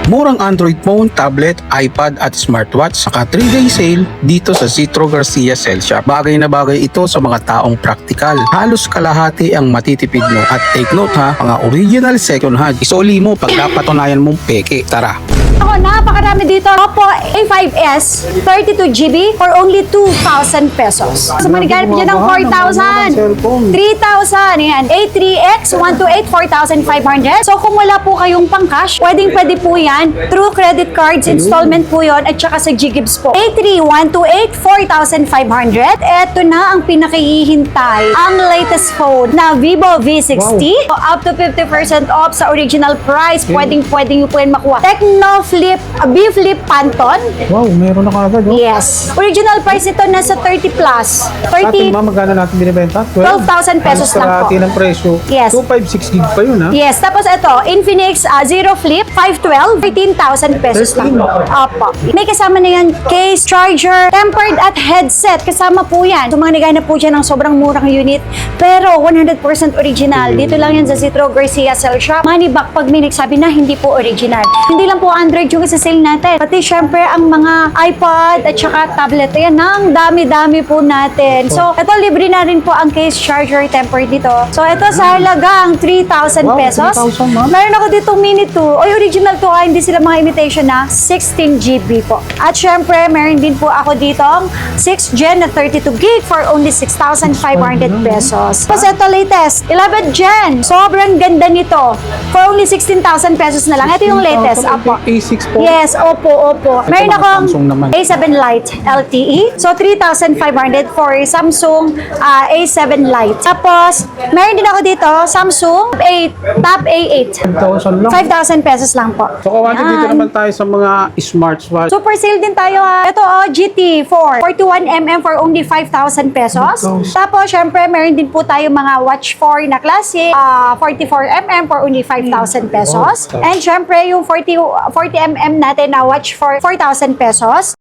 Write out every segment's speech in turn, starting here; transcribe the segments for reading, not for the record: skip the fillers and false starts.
Murang Android phone, tablet, iPad at smartwatch saka 3-day sale dito sa Citro Garcia Cell Shop. Bagay na bagay ito sa mga taong praktikal. Halos kalahati ang matitipid mo. At take note ha, mga original second hand. Isoli mo pag napatunayan mong peke. Tara! Ako, napakarami dito. Oppo A5s, 32GB for only 2,000 pesos. So, maniganap dyan ng 4,000, 3,000, yan. A3X, 128, 4,500. So, kung wala po kayong pang-cash, pwede po yan. Through credit cards, installment po yon at saka sa Ggibbs po. A3, 128, 4,500. Eto na ang pinakihihintay. Ang latest phone na Vivo V60. So, up to 50% off sa original price. Pwedeng nyo po yan makuha. Tecno Flip, B Flip Phantom. Wow, meron na kagad. Oh. Yes. Original price ito nasa 30 plus. Ating 30, magkano natin binibenta? 12,000 pesos lang po. ng presyo. Yes. 256 gig pa yun ha? Yes. Tapos ito, Infinix Zero Flip 512, 13,000 pesos lang. Opo. May kasama na yan case, charger, tempered at headset. Kasama po yan. So mga nagana po dyan ng sobrang murang unit. Pero 100% original. Dito lang yan sa Citro Garcia Cell Shop. Money back pag may nagsabi na hindi po original. Hindi lang po Android yung isa-sale natin. Pati syempre ang mga iPad at saka tablet. Ayan, ang dami-dami po natin. So, ito libre na rin po ang case, charger, tempered dito. So, ito sa halagang 3,000 pesos. 3,000 ma'am. Meron ako dito mini 2. Oy, original to hindi sila mga imitation na 16GB po. At syempre, meron din po ako dito 6 Gen na 32 gig for only 6,500 pesos. Tapos ito latest, 11 Gen. Sobrang ganda nito. For only 16,000 pesos na lang. Ito yung latest. Apo. A6 po. Yes, opo. Meron mga akong Samsung naman. A7 Lite LTE. So, 3,500 for Samsung A7 Lite. Tapos, meron din ako dito, Samsung Tab A8. 5,000 lang. 5,000 pesos lang po. So, kawante dito Yan. naman tayo sa mga smartwatch. Super sale din tayo ha. Ito GT4, 41mm for only 5,000 pesos. 5,000. Tapos, syempre, meron din po tayo mga Watch 4 na classic, 44mm for only 5,000 pesos. Wow. And syempre, yung 40mm natin na Watch for 4,000 pesos.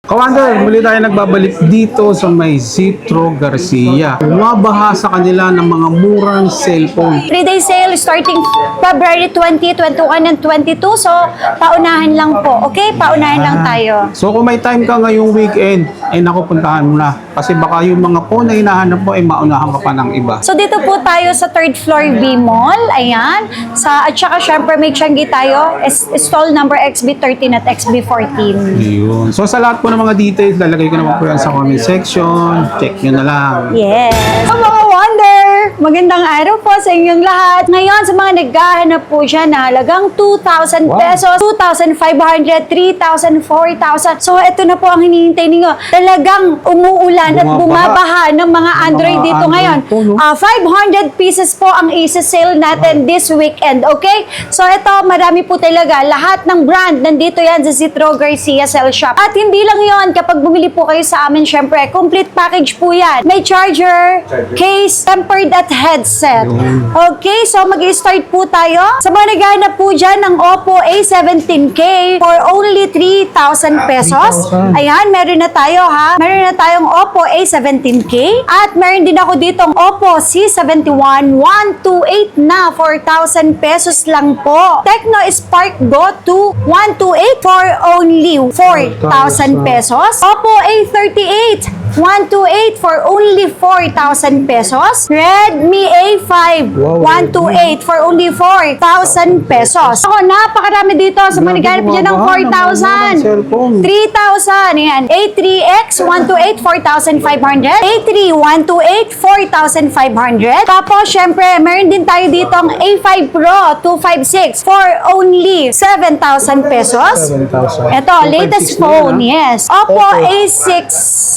Kawander, muli tayo nagbabalik dito sa may Citro Garcia. Bumabaha sa kanila ng mga murang cellphone. 3-day sale starting February 20, 21, and 22. So, paunahan lang po. Okay? Paunahan lang tayo. So kung may time ka ngayong weekend, ay naku, puntahan mo na. Kasi baka yung mga phone na hinahanap mo ay maunahan ka pa ng iba. So, dito po tayo sa 3rd floor B Mall. Ayan. At saka, syempre, may Changi tayo. Stall number XB13 at XB14. Yun. So sa lahat po ng mga details, lalagay ko naman po yan sa comment section. Check nyo na lang. Yes! So, mga Wonder! Magandang araw po sa inyong lahat. Ngayon, sa mga naghahanap po dyan na halagang 2,000 Wow. pesos, 2,500, 3,000, 4,000. So, ito na po ang hinihintay ninyo. Talagang umuulan at bumabaha ng mga Android Mga dito Android ngayon. po, no? 500 pieces po ang isa-sale natin this weekend, okay? So, ito, marami po talaga. Lahat ng brand, nandito yan sa Citro Garcia Cell Shop. At hindi lang yon, kapag bumili po kayo sa amin, syempre, complete package po yan. May charger, case, tempered at headset. Okay, so mag-start po tayo. Sa mga naghahanap po dyan ng Oppo A17K for only 3,000 pesos. 3,000. Ayan, meron na tayo ha. Meron na tayong Oppo A17K. At meron din ako ditong Oppo C71 128 na 4,000 pesos lang po. Tecno Spark Go 2 128 for only 4,000 pesos. Oppo A38 128 for only 4,000 pesos. Redmi A5 Wow. 128 for only 4,000 pesos. Ako, napakarami dito. Sa mga naghanap dyan ng 4,000. 3,000. Ayan. A3X 128 4,500. A3 128 4,500. Tapos, syempre, meron din tayo dito ang A5 Pro 256 for only 7,000 pesos. 7,000. Ito, latest phone, yes. Oppo A6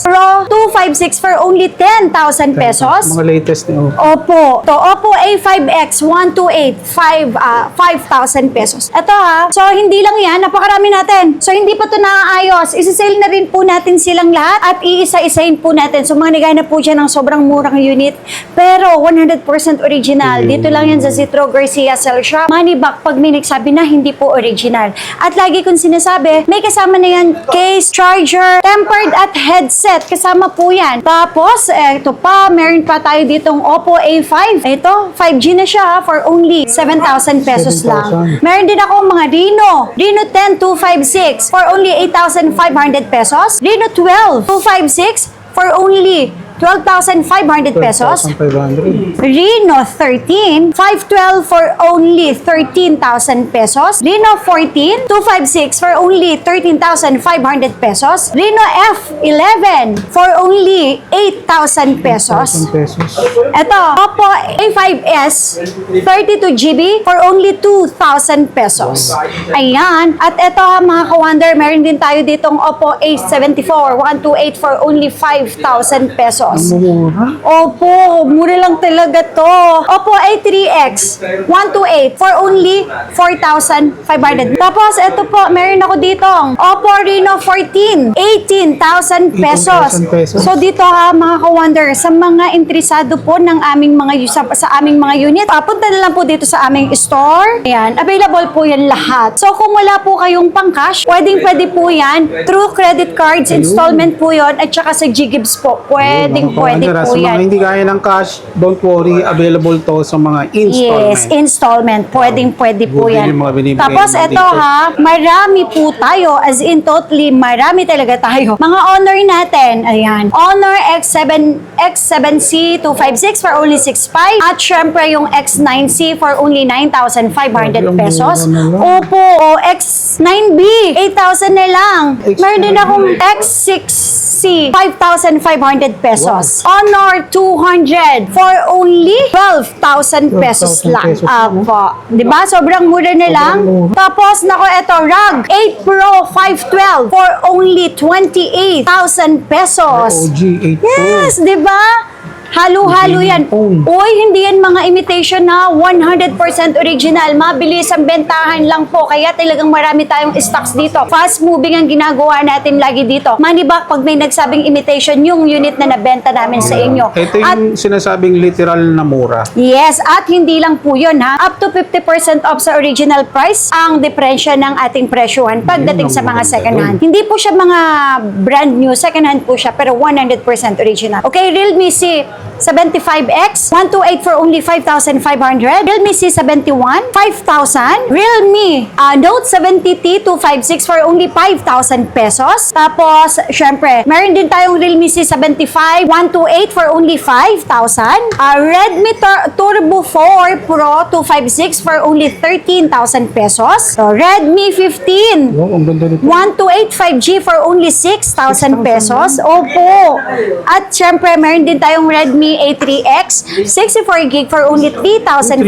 Pro 256 for only 10,000 pesos. Mga latest na. Opo. To Oppo A5X 128 5,000 pesos. Ito ha. So hindi lang yan, napakarami natin. So hindi pa to naaayos. Isa-sale na rin po natin silang lahat at iisa-isahin po natin. So mga naghahanap po dyan ng sobrang murang unit. Pero 100% original. Dito lang yan sa Citro Garcia Cell Shop. Money back pag may nagsabi na hindi po original. At lagi kong sinasabi, may kasama na yan case, charger, tempered at headset. Kasama po yan. Tapos, ito pa, meron pa tayo ditong Oppo Oppo A5. Ito, 5G na siya ha, for only 7,000 pesos lang. 7,000. Meron din ako mga Reno 10 256 for only 8,500 pesos. Reno 12 256 for only 12,500 pesos. 12,500. Reno 13, 512 for only 13,000 pesos. Reno 14, 256 for only 13,500 pesos. Reno F11 for only 8,000 pesos. 1,000 pesos. Ito, Oppo A5s 32GB for only 2,000 pesos. Ayan. At ito mga ka-wonder, meron din tayo ditong Oppo A74 128 for only 5,000 pesos. Ang mura. Opo, mura lang talaga to. Oppo A3X 128 for only 4,500. Tapos ito po, meron ako ditong Oppo Reno 14 18,000 pesos. 18,000 pesos. So dito ha mga ka-wonder, sa mga interesado po ng aming mga sa aming mga unit, papunta na lang po dito sa aming store. Ayan, available po yan lahat. So kung wala po kayong pang-cash, pwede po yan through credit cards, installment po yon at saka sa Ggibbs po. Pwede po Sa mga yan. hindi kaya ng cash, don't worry, available to sa mga installment. Yes, installment. Pwede po Good yan. din yung mga binibigay Tapos mo ito dito. ha, marami po tayo. As in, totally, marami talaga tayo. Mga Honor natin, ayan. Honor X7C 256 for only 6,500. At syempre yung X9C for only 9,500 Ang pesos. mura na lang. Opo, o X9B, 8,000 na lang. Meron din akong X6C, 5,500 pesos. Honor 200 for only 12,000 pesos 12,000 lang. pesos. Apo. Diba? Sobrang mura na lang. mura. Tapos, nako, eto, ROG 8 Pro 512 for only 28,000 pesos. OG 8 Yes, di ba? Halo-halo yan. Phone. Uy, hindi yan mga imitation na 100% original. Mabilis ang bentahan lang po. Kaya talagang marami tayong stocks dito. Fast moving ang ginagawa natin lagi dito. Manibak pag may nagsabing imitation yung unit na nabenta namin sa inyo. Ito At yung sinasabing literal na mura. yes, at hindi lang po yun ha. Up to 50% off sa original price ang diferensya ng ating presyuhan pagdating sa mga second hand. Hindi po siya mga brand new, second hand po siya pero 100% original. Okay, Realme C75X 128 for only 5,500. Realme C71 5,000. Realme Note 70T 256 for only 5,000 pesos. Tapos, syempre, meron din tayong Realme C75 128 for only 5,000. Redmi Turbo 4 Pro 256 for only 13,000 pesos. So, Redmi 15 Wow, ang ganda nito. 128 5G for only 6,000 pesos. Opo. At syempre, meron din tayong Redmi A3X 64GB for only 3,500.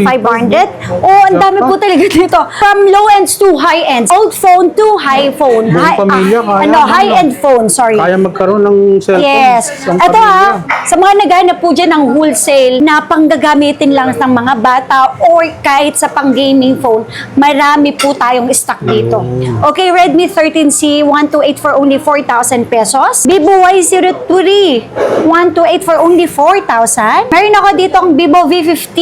Oh, ang dami po talaga dito. From low ends to high ends. Old phone to high phone. Buong pamilya, kaya naman. High-end phone, sorry. Kaya magkaroon ng cellphone. Yes. Ang Ito pamilya. sa mga naghahanap po dyan ng wholesale na panggagamitin lang ng mga bata or kahit sa pang-gaming phone, marami po tayong stock dito. Okay, Redmi 13C 128 for only 4,000 pesos. Vivo Y03 128 for only 4,000. Meron ako ditong Vivo V50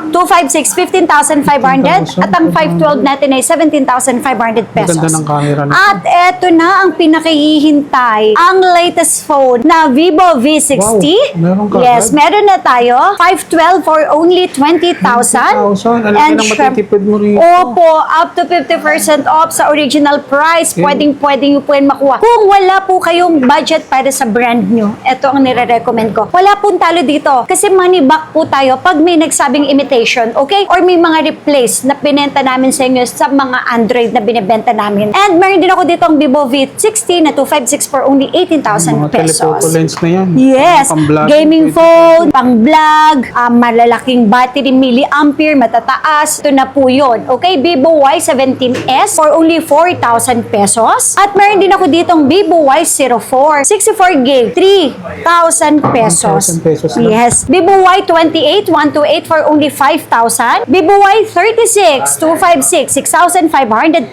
256 15,500 at ang 512 natin ay 17,500 pesos. Ang ganda ng camera na. At eto na ang pinakahihintay, ang latest phone na Vivo V60. Wow, meron ka Yes, agad? meron na tayo. 512 for only 20,000. 20,000. Alam mo na matitipid mo rito. Opo, up to 50% off sa original price. Pwedeng nyo po yan makuha. Kung wala po kayong budget para sa brand nyo, ito ang nire-recommend ko. Wala pong talo dito. Kasi money back po tayo pag may nagsabing imitation, okay? Or may mga replace na pinenta namin sa inyo sa mga Android na binibenta namin. And meron din ako dito ang Vivo V60 na 256 for only 18,000 Mga pesos. telephoto lens na yan. Yes, Mga pang-vlog. gaming phone, pang-vlog, malalaking battery, milliampere, matataas. Ito na po yun. Okay, Vivo Y17s for only 4,000 pesos. At meron din ako ditong Vivo Y04, 64GB, 3,000 pesos. 1,000 pesos lang. Yes. Vivo Y28, 128 for only 5,000. Vivo Y36, 256, 6,500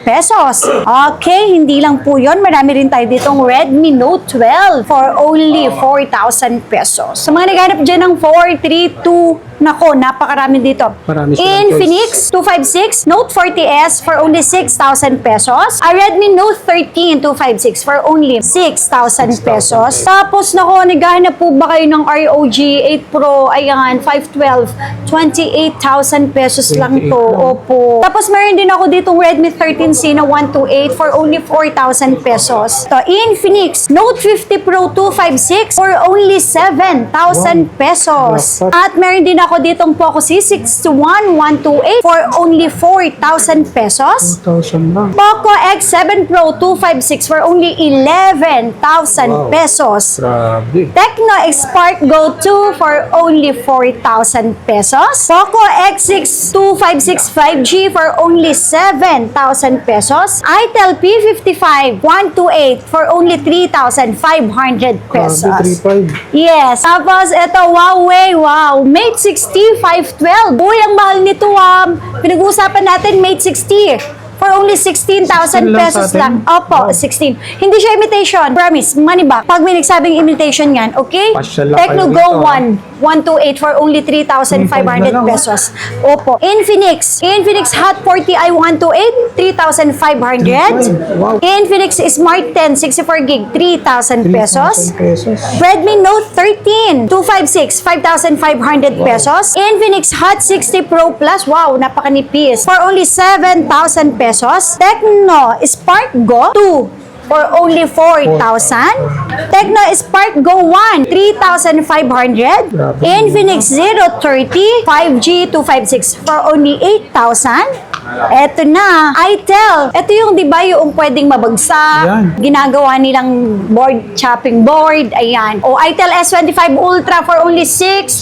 pesos. Okay, hindi lang po yun. Marami rin tayo ditong Redmi Note 12 for only 4,000 pesos. Sa mga naghanap dyan ng 432 Nako, napakarami dito. Marami silang Infinix 256 Note 40S for only 6,000 pesos. A Redmi Note 13 256 for only 6,000 pesos. Tapos nako, naghahanap po ba kayo ng ROG 8 Pro? Ayan, 512. 28,000 pesos lang to. 28 lang. Opo. Tapos meron din ako ditong Redmi 13C na 128 for only 4,000 pesos. To Infinix Note 50 Pro 256 for only 7,000 pesos. Dapat. At meron din ako ditong Poco C61 128 for only 4,000 pesos. 2,000 lang. Poco X7 Pro 256 for only 11,000 Wow. pesos. Grabe. Tecno Spark Go 2 for only 4,000 pesos. Poco X6 256 5G for only 7,000 pesos. Itel P55 128 for only 3,500 pesos. Grabe, 3,500. Yes. Tapos, ito, Huawei, wow. Mate 60 512. Uy, ang mahal nito, pinag-uusapan natin, Mate 60. For only 16,000 16 lang pesos sa atin? lang. Opo, 16. Hindi siya imitation. Promise, money back. Pag may nagsabing imitation yan, okay? Pasyal lang Tecno kayo Go dito, 1 128 for only 3,500 3,500 na lang, pesos. Opo. Infinix Hot 40i 128, 3,500. Wow. Infinix Smart 10 64 gig, 3,000 pesos. 3,000 pesos. Redmi Note 13, 256, 5,500 pesos. Infinix Hot 60 Pro Plus, wow, napakanipis. For only 7,000 pesos. Tecno Spark Go 2 for only 4,000. Tecno Spark Go 1, 3,500. Grabe. Infinix Zero 30, 5G 256 for only 8,000. Eto na, Itel. Ito yung, di ba, yung pwedeng mabagsak. Ayan. Ginagawa nilang board, chopping board. Ayan. O, Itel S25 Ultra for only 6,000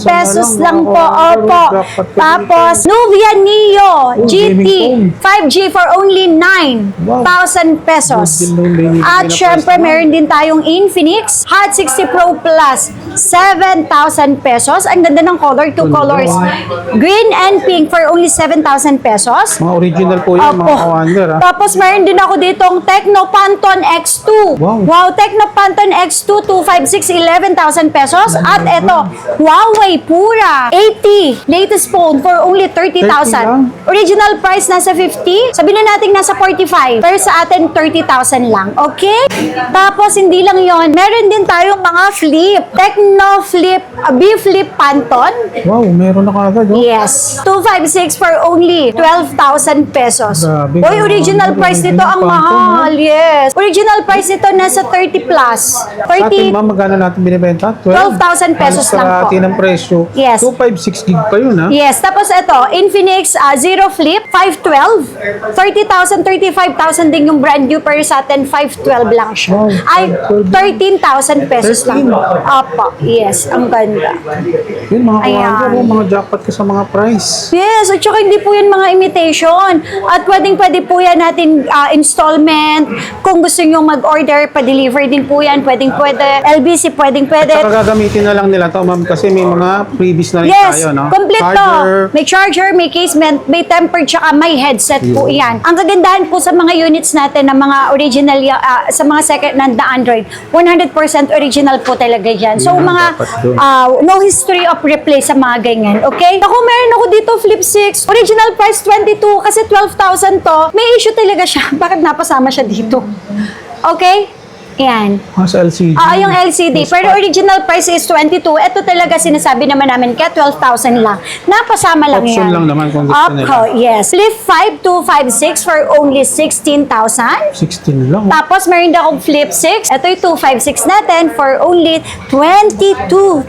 pesos lang po. Opo. Tapos, Nubia Neo GT gaming 5G for only 9,000 pesos. At syempre, meron din tayong Infinix Hot 60 Pro Plus 7,000 pesos. Ang ganda ng color, two colors. Green and pink for only 7,000 pesos. Mga original po yan, mga ka-wonder. Tapos meron din ako ditong Tecno Phantom X2. Wow. Tecno Phantom X2 256 11,000 pesos. At eto, Huawei Pura 80 latest phone for only 30 lang. 30,000. Original price nasa 50. Sabihin na natin nasa 45. Pero sa atin 30,000 lang. Okay? Tapos hindi lang yon. Meron din tayong mga flip. Tecno Flip B Flip Phantom. Wow, meron na kagad. Oh. Yes. 256 for only 12,000 pesos. Grabe. Uy, original price nito ang mahal. Yes. Original price nito nasa 30 plus. Sa atin, 30. ma'am, magkano natin binibenta? 12,000 pesos lang po. Kalahati ng presyo. Yes. 256 gig pa yun, ha? Yes. Tapos ito, Infinix Zero Flip 512. 30,000, 35,000 din yung brand new, pero sa atin 512 lang siya. Wow, Ay, 13,000 pesos 13. lang. Opo. Yes. Ang ganda. Yun, mga Ayan. ka-wonder, mga jackpot ka sa mga price. Yes, at saka hindi po yan mga imitation. At pwede po yan natin installment. Kung gusto nyo mag-order, pa-deliver din po yan. Pwede. LBC, pwede. Saka gagamitin na lang nila to, ma'am, kasi may mga freebies na rin Yes, tayo, no? complete Charger. to. May charger, may casement, may tempered, tsaka may headset po yan. Ang kagandahan po sa mga units natin na mga original, sa mga second-hand na Android, 100% original po talaga yan. So, Yun ang mga dapat doon. no history of replace sa mga ganyan. Okay? Ako, meron ako dito Flip 6. Original price 22 kasi 12,000 to. May issue talaga siya. Bakit napasama siya dito? Okay? Yan. Sa LCD. Yung LCD. Pero original price is 22. Ito talaga sinasabi naman namin kaya 12,000 lang. Napasama lang Option yan. lang naman kung gusto nila. Yes. Flip 5256 for only 16,000. 16 lang. Tapos meron din akong Flip 6. Ito yung 256 natin for only 22,000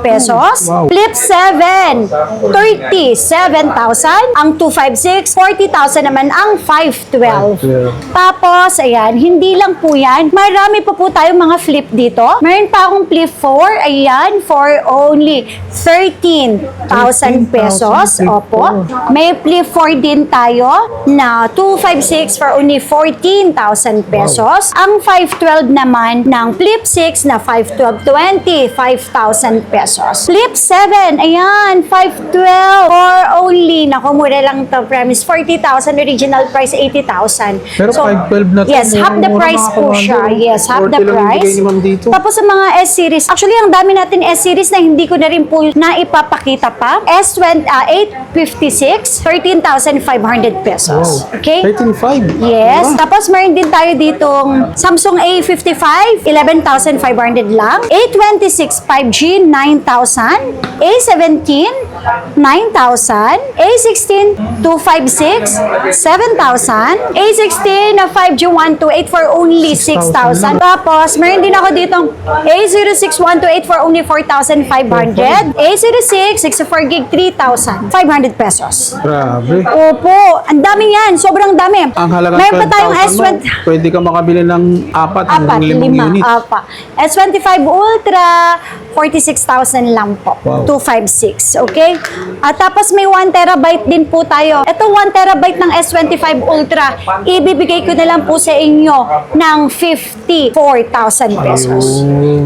pesos. Wow. Flip 7, 37,000. Ang 256, 40,000 naman ang 512. 512. Tapos, ayan, hindi lang po yan. Marami pa po tayong mga flip dito. Meron pa akong Flip 4, ayan, for only 13,000 pesos. 13,000 Opo. May Flip 4 din tayo na 256 for only 14,000 pesos. Ang 512 naman ng Flip 6 na 512, 25,000 pesos. Flip 7, ayan, 512 for only naku, mura lang to, premise. 40,000, original price 80,000. Pero 512 na to, Yes, half the mura, price mga po commander. siya. Yes, half 40 the lang yung price. bigay ni ma'am dito. Tapos sa mga S-series, actually, ang dami natin S-series na hindi ko na rin po na ipapakita pa. S20, 856, 13,500 pesos. Wow. Okay? 13.5. Yes. Tapos meron din tayo ditong Samsung A55, 11,500 lang. A26 5G, 9,000. A17, 9,000. A16, 256, 7,000. A16 na 5G 128 for only 6,000. Tapos, meron din ako ditong A06 128 for only 4,500. A06, 64 gig, 3,500 pesos. Grabe. Opo, ang dami yan. Sobrang dami. Ang halaga Meron pa tayong 12,000 S20. mo, pwede ka makabili ng 4 hanggang 5 units. S25 Ultra, 46,000 lang po. Wow. 256, okay? At tapos may 1 terabyte din po tayo. Ito 1 terabyte ng S25 Ultra, ibibigay ko na lang po sa inyo ng 54,000 pesos.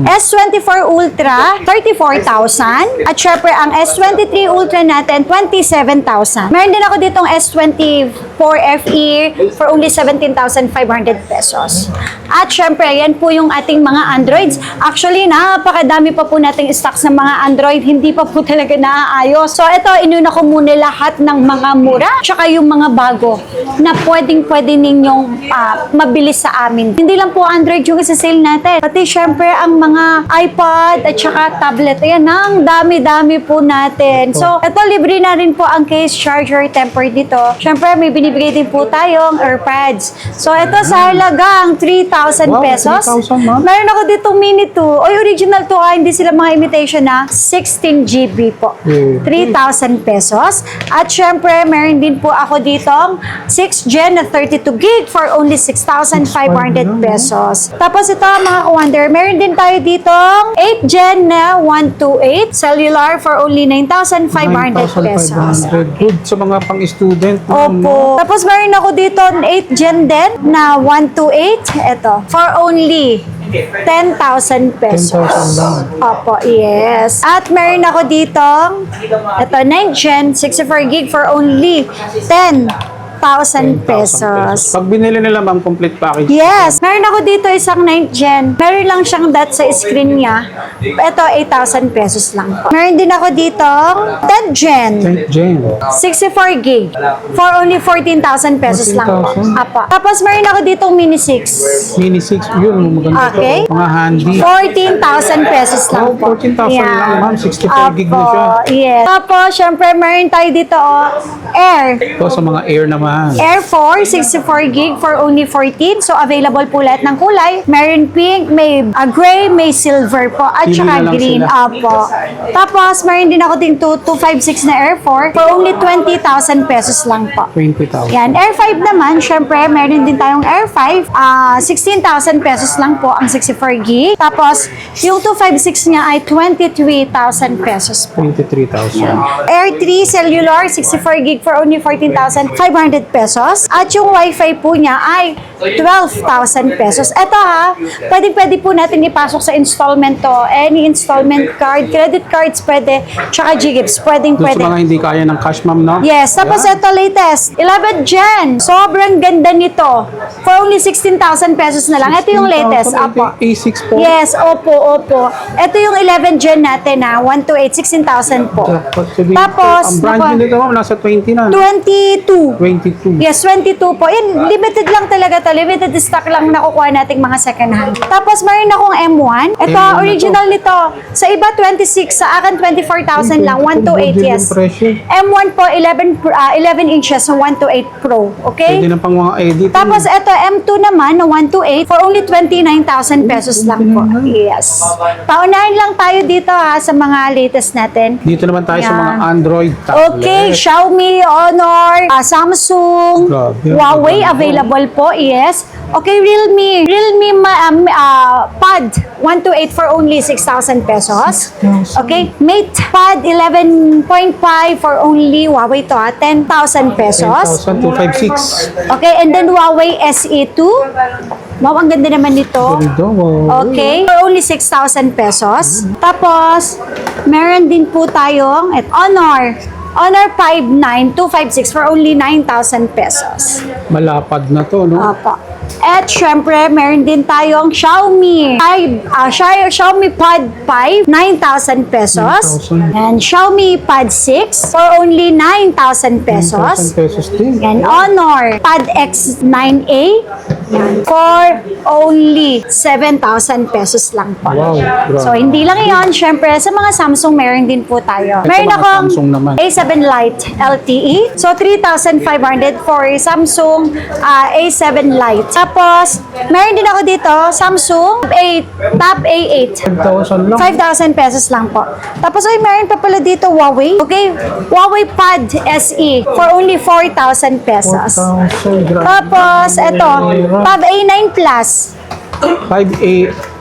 S24 Ultra, 34,000. At syempre, ang S23 Ultra natin, 27,000. Meron din ako ditong S24 FE for only 17,500 pesos. At syempre, yan po yung ating mga Androids. Actually, napakadami pa po nating stocks ng mga Android. Hindi pa po talaga naaayos. So, ito, inuna ko muna lahat ng mga mura, tsaka yung mga bago na pwede ninyong mabilis sa amin. Hindi lang po Android yung isa-sale natin. Pati syempre, ang mga iPad at tsaka tablet. Ayan, ang dami-dami po natin. So, ito, libre na rin po ang case, charger, temper dito. Syempre, may binibigay din po tayong AirPods. So, ito sa halagang 3,000 Wow, pesos. 3,000, ma'am. Meron ako dito Mini 2. Oy, original to hindi sila mga imitation na 16 GB po. 3,000 pesos. At syempre, meron din po ako ditong 6 Gen na 32 gig for only 6,500 pesos. Tapos ito mga ka-wonder, meron din tayo ditong 8 Gen na 128 cellular for only 9,500 pesos. 9,500. Good sa mga pang-student. Opo. Tapos meron ako dito 8 Gen din na 128. Ito. For only 10,000 pesos. 10,000 lang. Opo, yes. At meron ako ditong ito 9 Gen 64 gig for only 10,000 pesos. Pag binili nila ma'am, complete package. Yes. Meron ako dito isang 9th gen. Meron lang siyang dot sa screen niya. Ito, 8,000 pesos lang po. Meron din ako dito 10th gen. 10th gen. 64 gig. For only 14,000 pesos lang po. 14,000? Apo. Tapos meron ako ditong mini 6. Mini 6, yun, maganda Okay. to. Mga handy. 14,000 pesos lang Oh, po. 14,000 lang, ma'am. 64 gig na siya. Yes. Tapos, syempre, meron tayo dito, Air. Ito sa mga air naman. Air 4, 64 gig for only 14. So, available po lahat ng kulay. Meron pink, may gray, may silver po, at Pili saka na lang green. sila. Apo. Tapos, meron din ako ding 256 na Air 4 for only 20,000 pesos lang po. 20,000. Yan. Air 5 naman, syempre, meron din tayong Air 5. 16,000 pesos lang po ang 64 gig. Tapos, yung 256 niya ay 23,000 pesos po. 23,000. Air 3 cellular, 64 gig for only 14,500 pesos. At yung Wi-Fi po niya ay 12,000 pesos. Ito pwede po natin ipasok sa installment to. Any installment card, credit cards pwede, tsaka Ggips, Doon pwede. sa mga hindi kaya ng cash ma'am, no? Yes, tapos ito latest, 11th gen. Sobrang ganda nito. For only 16,000 pesos na lang. Ito yung latest. 16,000, Apo. A6 po. Yes, opo. Ito yung 11th gen natin 128, 16,000 po. Tapos, ang brand nako, new nito ma'am, nasa 20 na. 22. 22. Yes, 22 po. Yan, limited lang talaga to. Limited stock lang nakukuha nating mga second hand. Tapos, mayroon akong M1. Ito, M1 na original nito. Sa iba, 26. Sa akin, 24,000 lang. 128, yes. M1 po, 11 inches, 128 Pro. Okay? Pwede na pang mga edit. Tapos, ito, M2 naman, na 128 for only 29,000 pesos lang po. Yes. Paunahin lang tayo dito sa mga latest natin. Dito naman tayo sa Yan. mga Android tablet. Okay, Xiaomi, Honor, Samsung, Grabe, Huawei maganda. available po, yes. Okay, Realme Pad 128 for only 6,000 pesos. 6,000. Okay, Mate Pad 11.5 for only Huawei to 10,000 pesos. 10,256. Okay, and then Huawei SE2. Wow, ang ganda naman nito. Ganda, wow. Okay. For only 6,000 pesos. Tapos, meron din po tayong Honor Honor 59256 for only 9,000 pesos. Malapad na to, no? Opo. At syempre, meron din tayong Xiaomi Xiaomi Pad 5, 9,000 pesos. 9,000. And Xiaomi Pad 6 for only 9,000 pesos. 9,000 pesos din. And Honor Pad X9A for only 7,000 pesos lang po. Wow, grabe. So, hindi lang yon. Syempre, sa mga Samsung, meron din po tayo. Ito, Meron mga akong Samsung naman. A7 Lite LTE. So, 3,500 for Samsung A7 Lite. Tapos, meron din ako dito, Samsung Tab A8. 5,000 lang. 5,000 pesos lang po. Tapos ay meron pa pala dito Huawei. Okay? Huawei Pad SE for only 4,000 pesos. 4,000, grabe. Tapos ito, Tab A9 Plus. 5A.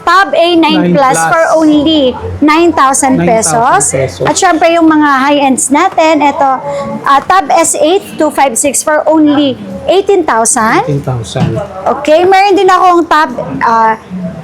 Tab A9 Plus for only 9,000 pesos. 9,000 pesos. At syempre yung mga high-ends natin, ito, Tab S8 256 for only 18,000. 10,000. Okay, meron din akong Tab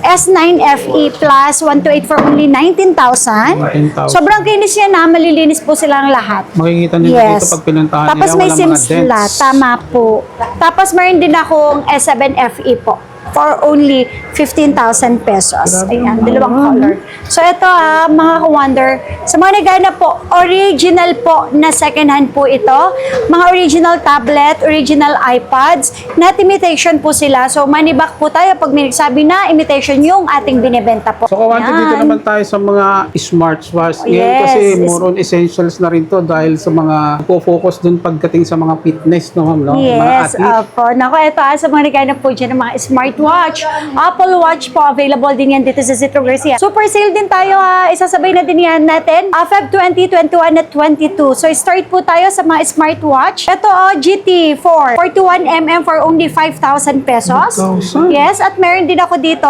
S9 FE Plus 128 for only 19,000. 19,000. Sobrang kinis yan na, malilinis po silang lahat. Makikita nila dito pag pinuntahan Tapos nila, may wala SIM mga dents. slot, tama po. Tapos meron din akong S7 FE po for only 15,000 pesos. Grabe Ayan, naman. dalawang color. So ito mga ka-wonder, sa mga naghahanap po, original po na second hand po ito. Mga original tablet, original iPads, not imitation po sila. So manibak po tayo pag may nagsabi na imitation yung ating binibenta po. So, kawanti dito Ayan. naman tayo sa mga smartwatch. Ngayon Yes, kasi is- more on essentials na rin to dahil sa mga focus dun pagdating sa mga fitness, no, ma'am, no? Mga Yes, athlete. opo. Naku, ito sa mga naghanap po dyan ng mga smartwatch. Apple Watch po, available din yan dito sa Citro Garcia. Super sale din tayo isasabay na din yan natin. Feb 2021 at 22. So start po tayo sa mga smartwatch. Ito GT4, 41mm for only 5,000 pesos. 5,000? Yes, at meron din ako dito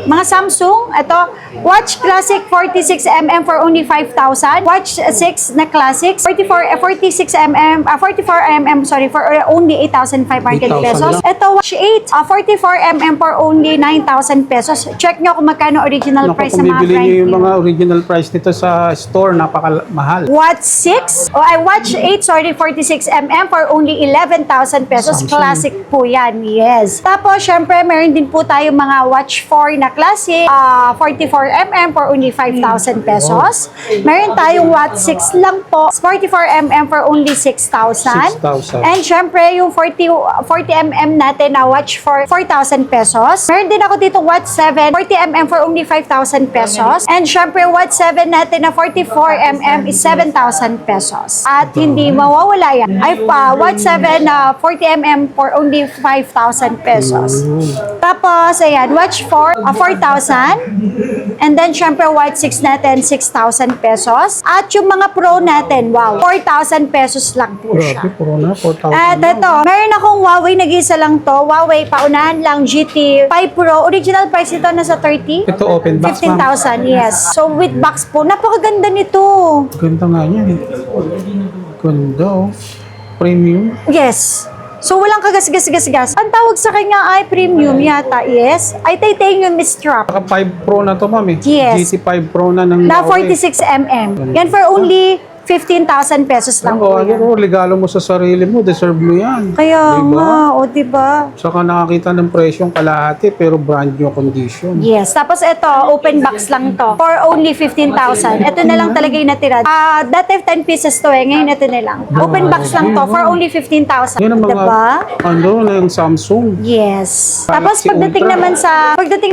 mga Samsung. Ito, Watch Classic 46mm for only 5,000. Watch 6 na Classics, 46mm, 44mm, sorry, for only 8,500 pesos. 8,000 lang. Ito, Watch 8, 44mm for only 9,000 pesos. Check nyo kung magkano original Naku, price kung sa mga bibili friend niyo yung nyo. mga original price nito sa store, napakamahal. Watch 6, Watch 8, sorry, 46mm for only 11,000 pesos. Samsung. Classic po yan, yes. Tapos, syempre, meron din po tayo mga Watch 4 na Classic, 44mm for only 5,000 pesos. Meron tayong Watch 6 lang po, 44mm for only 6,000. 6,000. And syempre, yung 40mm natin na Watch for 4,000 pesos. Meron din ako dito Watch 7, 40mm for only 5,000 pesos. And syempre, Watch 7 natin na 44mm is 7,000 pesos. At hindi mawawala yan. Ay pa, Watch 7 na 40mm for only 5,000 pesos. Tapos, ayan, Watch 4, 4,000. And then, syempre, Watch 6 natin, 6,000 pesos. At yung mga Pro natin, wow, 4,000 pesos lang po siya. Grabe, puro na, 4,000. At ito, meron akong Huawei, nag-isa lang to. Huawei, paunahan lang, GT 5 Pro. Original price ito nasa 30. Ito, open box, ma'am. 15,000, yes. So, with box po, napakaganda nito. Ganda nga yan. Ganda, oh. Premium. Yes. So, walang kagas-gas-gas-gas. Ang tawag sa kanya ay premium yata, yes. Ay, titanium strap. Saka 5 Pro na to, ma'am, eh. Yes. GT5 Pro na ng Na Huawei. 46mm. Yan for only 15,000 pesos lang po Ano, yan. ano, regalo mo sa sarili mo, deserve mo yan. Kaya Diba? nga, o diba? Saka nakakita ng presyong kalahati pero brand new condition. Yes. Tapos ito, open box lang to. For only 15,000. Ito na lang talaga yung natira. Dati 10 pieces to eh. Ngayon ito na lang. Open box lang to for only 15,000. Yan ang mga, Diba? ano, na yung Samsung. Yes. Tapos Galaxy pagdating Ultra.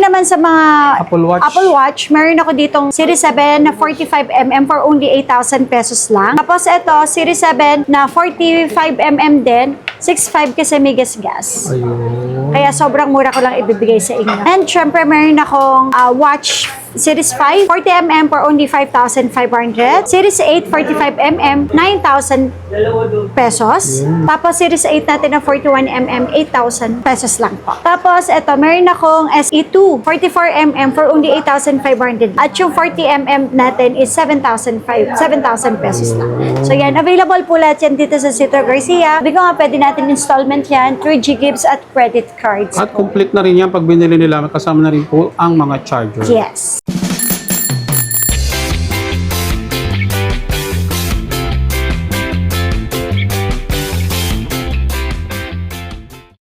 naman sa mga Apple Watch. meron ako ditong Series 7 na 45mm for only 8,000 pesos lang. Tapos ito, Series 7 na 45mm din, 6.5 kasi may gas-gas. Ayun. Kaya sobrang mura ko lang ibibigay sa inyo. And syempre, meron akong Watch Series 5, 40mm for only 5,500. Series 8, 45mm, 9,000 pesos. Tapos Series 8 natin na 41mm, 8,000 pesos lang po. Tapos ito, meron akong SE2, 44mm for only 8,500. At yung 40mm natin is 7,000 pesos lang. So yan, available po lahat yan dito sa Citro Garcia. Hindi ko nga pwede natin installment yan through Ggives at credit cards. At complete na rin yan pag binili nila, kasama na rin po ang mga charger. Yes.